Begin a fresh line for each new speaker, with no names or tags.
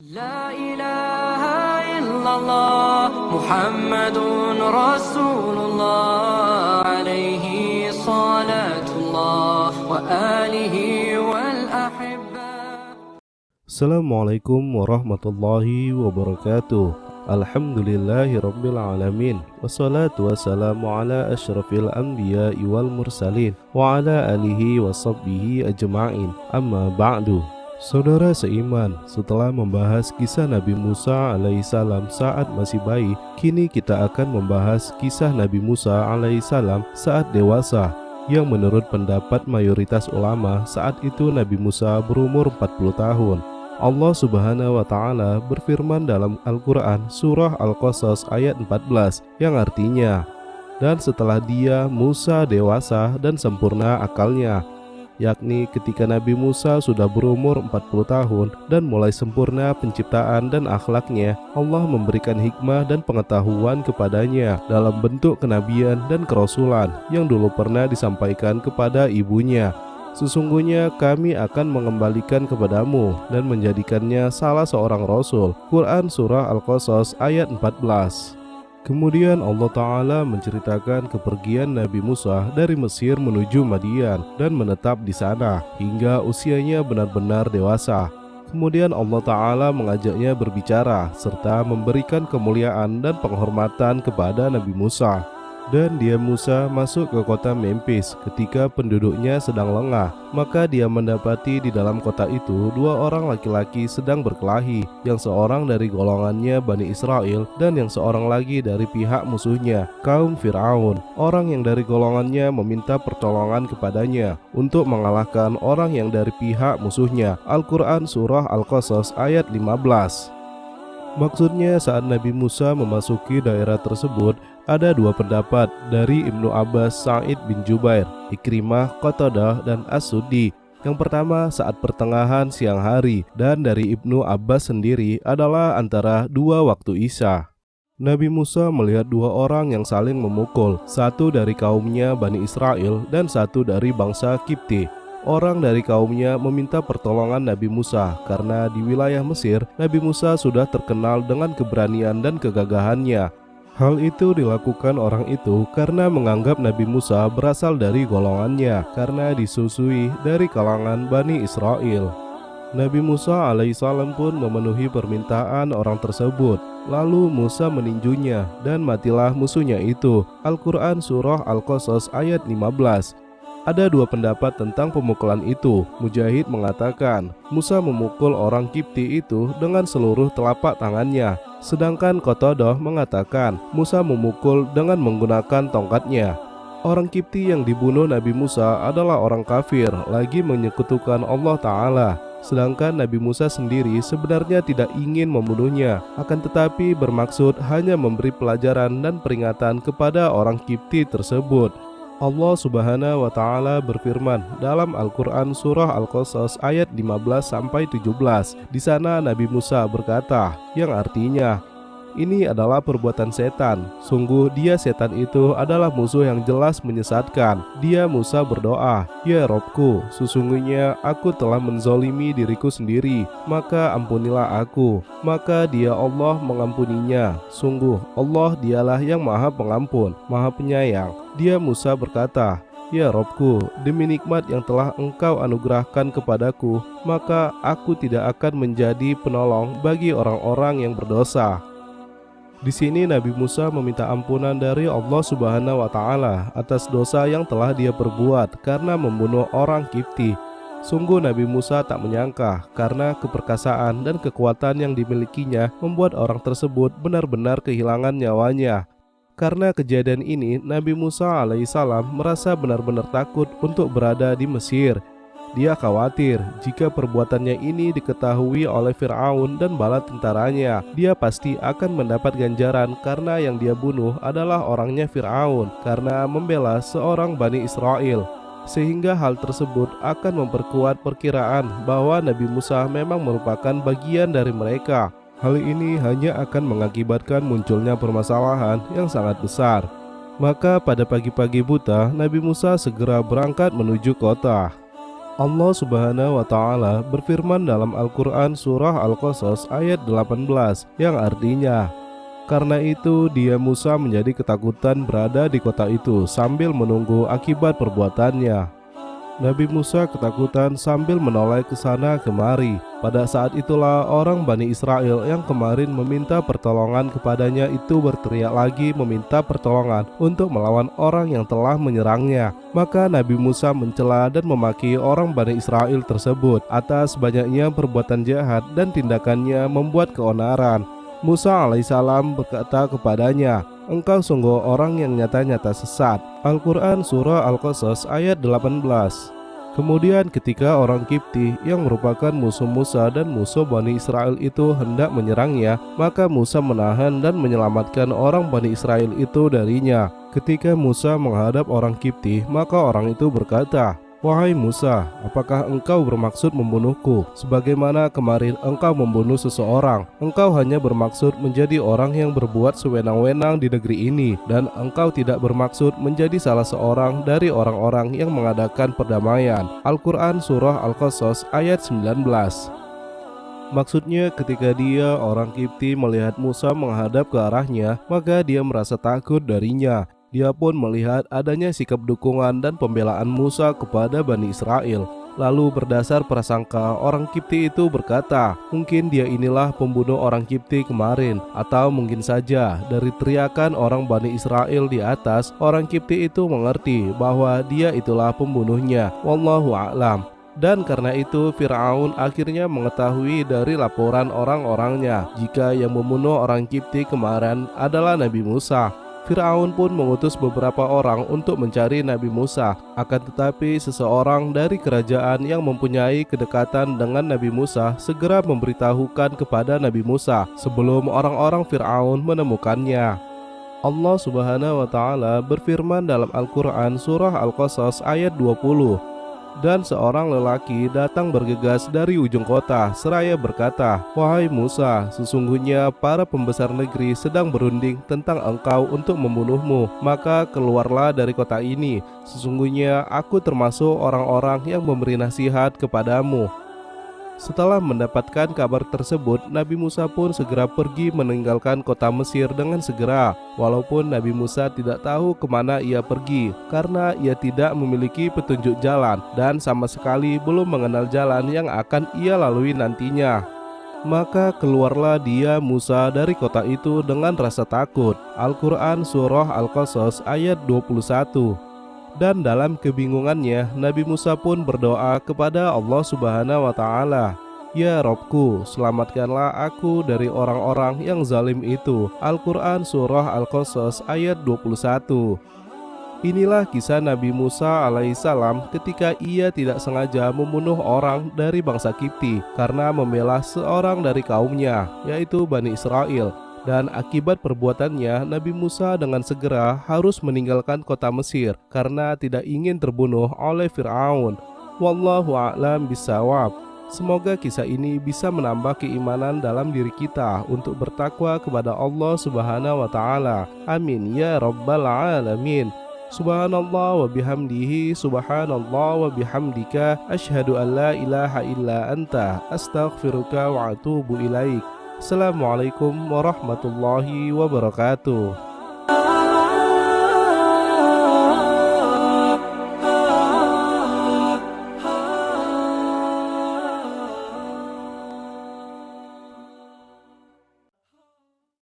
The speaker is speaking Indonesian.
لا إله إلا الله محمد رسول الله عليه صلاة الله وآله والأحبة.
Assalamualaikum warahmatullahi wabarakatuh. Alhamdulillahirabbil alamin. Wassalatu wassalamu ala asyrafil anbiya'i wal mursalin wa ala alihi washabbihi ajma'in. Amma ba'du. Saudara seiman, setelah membahas kisah Nabi Musa alaihissalam saat masih bayi, kini kita akan membahas kisah Nabi Musa alaihissalam saat dewasa, yang menurut pendapat mayoritas ulama saat itu Nabi Musa berumur 40 tahun. Allah Subhanahu wa Ta'ala berfirman dalam Al-Quran surah Al-Qasas ayat 14 yang artinya, dan setelah dia Musa dewasa dan sempurna akalnya, yakni ketika Nabi Musa sudah berumur 40 tahun dan mulai sempurna penciptaan dan akhlaknya, Allah memberikan hikmah dan pengetahuan kepadanya dalam bentuk kenabian dan kerasulan yang dulu pernah disampaikan kepada ibunya. Sesungguhnya kami akan mengembalikan kepadamu dan menjadikannya salah seorang rasul. Quran surah Al-Qasas ayat 14. Kemudian Allah Ta'ala menceritakan kepergian Nabi Musa dari Mesir menuju Madian dan menetap di sana hingga usianya benar-benar dewasa. Kemudian Allah Ta'ala mengajaknya berbicara serta memberikan kemuliaan dan penghormatan kepada Nabi Musa. Dan dia Musa masuk ke kota Memphis ketika penduduknya sedang lengah. Maka dia mendapati di dalam kota itu dua orang laki-laki sedang berkelahi, yang seorang dari golongannya Bani Israel dan yang seorang lagi dari pihak musuhnya, kaum Fir'aun. Orang yang dari golongannya meminta pertolongan kepadanya untuk mengalahkan orang yang dari pihak musuhnya. Al-Quran surah Al-Qasas ayat 15. Maksudnya saat Nabi Musa memasuki daerah tersebut, ada dua pendapat dari Ibnu Abbas, Sa'id bin Jubair, Ikrimah, Qatadah, dan As-Suddi. Yang pertama saat pertengahan siang hari, dan dari Ibnu Abbas sendiri adalah antara dua waktu Isya. Nabi Musa melihat dua orang yang saling memukul, satu dari kaumnya Bani Israel dan satu dari bangsa Kipti. Orang dari kaumnya meminta pertolongan Nabi Musa karena di wilayah Mesir, Nabi Musa sudah terkenal dengan keberanian dan kegagahannya. Hal itu dilakukan orang itu karena menganggap Nabi Musa berasal dari golongannya karena disusui dari kalangan Bani Israel. Nabi Musa alaihissalam pun memenuhi permintaan orang tersebut. Lalu Musa meninjunya dan matilah musuhnya itu. Al-Quran surah Al-Qasas ayat 15. Ada dua pendapat tentang pemukulan itu. Mujahid mengatakan Musa memukul orang Kipti itu dengan seluruh telapak tangannya, sedangkan Qatadah mengatakan Musa memukul dengan menggunakan tongkatnya. Orang Kipti yang dibunuh Nabi Musa adalah orang kafir lagi menyekutukan Allah Ta'ala, sedangkan Nabi Musa sendiri sebenarnya tidak ingin membunuhnya, akan tetapi bermaksud hanya memberi pelajaran dan peringatan kepada orang Kipti tersebut. Allah Subhanahu wa Ta'ala berfirman dalam Al-Quran surah Al-Qasas ayat 15-17. Di sana Nabi Musa berkata, yang artinya, ini adalah perbuatan setan. Sungguh dia setan itu adalah musuh yang jelas menyesatkan. Dia Musa berdoa, ya Robku, sesungguhnya aku telah menzolimi diriku sendiri, maka ampunilah aku. Maka dia Allah mengampuninya. Sungguh Allah dialah yang maha pengampun, maha penyayang. Dia Musa berkata, ya Robku, demi nikmat yang telah engkau anugerahkan kepadaku, maka aku tidak akan menjadi penolong bagi orang-orang yang berdosa. Di sini Nabi Musa meminta ampunan dari Allah Subhanahu wa Ta'ala atas dosa yang telah dia perbuat karena membunuh orang Kipti. Sungguh Nabi Musa tak menyangka karena keperkasaan dan kekuatan yang dimilikinya membuat orang tersebut benar-benar kehilangan nyawanya. Karena kejadian ini, Nabi Musa alaihissalam merasa benar-benar takut untuk berada di Mesir. Dia khawatir jika perbuatannya ini diketahui oleh Fir'aun dan bala tentaranya, dia pasti akan mendapat ganjaran karena yang dia bunuh adalah orangnya Fir'aun karena membela seorang Bani Israel. Sehingga hal tersebut akan memperkuat perkiraan bahwa Nabi Musa memang merupakan bagian dari mereka. Hal ini hanya akan mengakibatkan munculnya permasalahan yang sangat besar. Maka pada pagi-pagi buta, Nabi Musa segera berangkat menuju kota. Allah Subhanahu wa Ta'ala berfirman dalam Al-Quran Surah Al-Qasas ayat 18 yang artinya, karena itu dia Musa menjadi ketakutan berada di kota itu sambil menunggu akibat perbuatannya. Nabi Musa ketakutan sambil menoleh ke sana kemari. Pada saat itulah orang Bani Israel yang kemarin meminta pertolongan kepadanya itu berteriak lagi meminta pertolongan untuk melawan orang yang telah menyerangnya. Maka Nabi Musa mencela dan memaki orang Bani Israel tersebut atas banyaknya perbuatan jahat dan tindakannya membuat keonaran. Musa alaihissalam berkata kepadanya, engkau sungguh orang yang nyata-nyata sesat. Al-Quran Surah Al-Qasas ayat 18. Kemudian ketika orang Kipti yang merupakan musuh Musa dan musuh Bani Israel itu hendak menyerangnya, maka Musa menahan dan menyelamatkan orang Bani Israel itu darinya. Ketika Musa menghadap orang Kipti, maka orang itu berkata, wahai Musa, apakah engkau bermaksud membunuhku? Sebagaimana kemarin engkau membunuh seseorang. Engkau hanya bermaksud menjadi orang yang berbuat sewenang-wenang di negeri ini, dan engkau tidak bermaksud menjadi salah seorang dari orang-orang yang mengadakan perdamaian. Al-Quran Surah Al-Qasas ayat 19. Maksudnya ketika dia orang Kipti melihat Musa menghadap ke arahnya, maka dia merasa takut darinya. Dia pun melihat adanya sikap dukungan dan pembelaan Musa kepada Bani Israel. Lalu berdasar prasangka, orang Kipti itu berkata, mungkin dia inilah pembunuh orang Kipti kemarin. Atau mungkin saja dari teriakan orang Bani Israel di atas, orang Kipti itu mengerti bahwa dia itulah pembunuhnya. Wallahu a'lam. Dan karena itu Fir'aun akhirnya mengetahui dari laporan orang-orangnya jika yang membunuh orang Kipti kemarin adalah Nabi Musa. Fir'aun pun mengutus beberapa orang untuk mencari Nabi Musa. Akan tetapi seseorang dari kerajaan yang mempunyai kedekatan dengan Nabi Musa segera memberitahukan kepada Nabi Musa sebelum orang-orang Fir'aun menemukannya. Allah Subhanahu wa Ta'ala berfirman dalam Al-Quran Surah Al-Qasas ayat 20. Dan seorang lelaki datang bergegas dari ujung kota seraya berkata, wahai Musa, sesungguhnya para pembesar negeri sedang berunding tentang engkau untuk membunuhmu. Maka keluarlah dari kota ini. Sesungguhnya aku termasuk orang-orang yang memberi nasihat kepadamu. Setelah mendapatkan kabar tersebut, Nabi Musa pun segera pergi meninggalkan kota Mesir dengan segera. Walaupun Nabi Musa tidak tahu kemana ia pergi, karena ia tidak memiliki petunjuk jalan dan sama sekali belum mengenal jalan yang akan ia lalui nantinya. Maka keluarlah dia Musa dari kota itu dengan rasa takut. Al-Quran Surah Al-Qasas ayat 21. Dan dalam kebingungannya, Nabi Musa pun berdoa kepada Allah Subhanahu wa Ta'ala, ya Robku, selamatkanlah aku dari orang-orang yang zalim itu. Al-Quran Surah Al-Qasas ayat 21. Inilah kisah Nabi Musa alaihissalam ketika ia tidak sengaja membunuh orang dari bangsa Kipti karena membela seorang dari kaumnya, yaitu Bani Israel. Dan akibat perbuatannya, Nabi Musa dengan segera harus meninggalkan kota Mesir karena tidak ingin terbunuh oleh Fir'aun. Wallahu a'lam bishawab. Semoga kisah ini bisa menambah keimanan dalam diri kita untuk bertakwa kepada Allah Subhanahu wa Ta'ala. Amin ya rabbal alamin. Subhanallah wa bihamdihi, subhanallah wa bihamdika, asyhadu an la ilaha illa anta, astaghfiruka wa atubu ilaik. Assalamualaikum warahmatullahi wabarakatuh.